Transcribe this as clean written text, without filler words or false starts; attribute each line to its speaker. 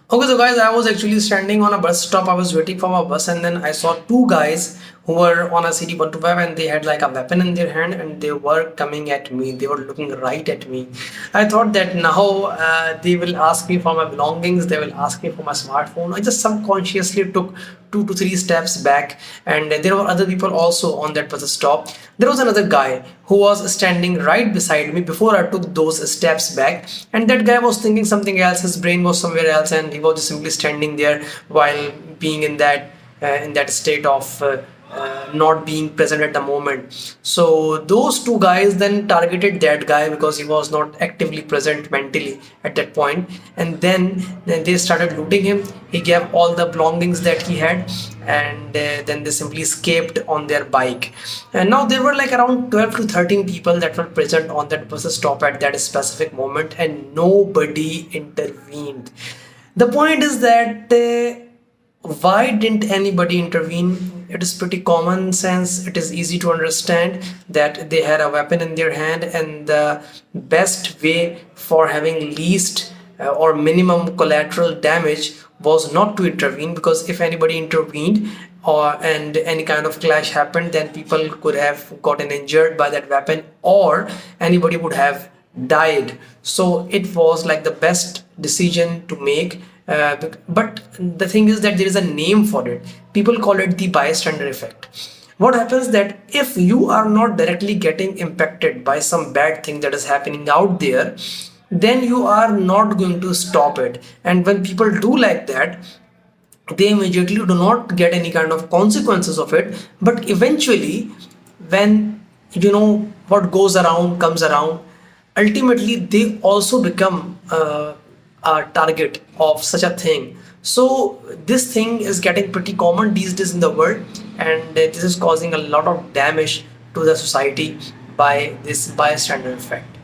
Speaker 1: Okay, so guys, I was actually standing on a bus stop. I was waiting for my bus, and then I saw two guys who were on a city 125, and they had like a weapon in their hand, and they were coming at me. They were looking right at me. I thought that now they will ask me for my belongings. They will ask me for my smartphone. I just subconsciously took 2 to 3 steps back, and there were other people also on that bus stop. There was another guy who was standing right beside me before I took those steps back, and that guy was thinking something else. His brain was somewhere else, and he was just simply standing there while being in that state of not being present at the moment. So those two guys then targeted that guy because he was not actively present mentally at that point, and then they started looting him. He gave all the belongings that he had, and then they simply escaped on their bike. And now there were like around 12 to 13 people that were present on that bus stop at that specific moment, and nobody intervened. The point is that why didn't anybody intervene? It is pretty common sense. It is easy to understand that they had a weapon in their hand, and the best way for having least or minimum collateral damage was not to intervene, because if anybody intervened and any kind of clash happened, then people could have gotten injured by that weapon, or anybody would have died. So it was like the best decision to make. But the thing is that there is a name for it. People call it the bystander effect. What happens that if you are not directly getting impacted by some bad thing that is happening out there, then you are not going to stop it. And when people do like that, they immediately do not get any kind of consequences of it. But eventually, when what goes around comes around, ultimately they also become a target of such a thing. So this thing is getting pretty common these days in the world, and this is causing a lot of damage to the society by this bystander effect.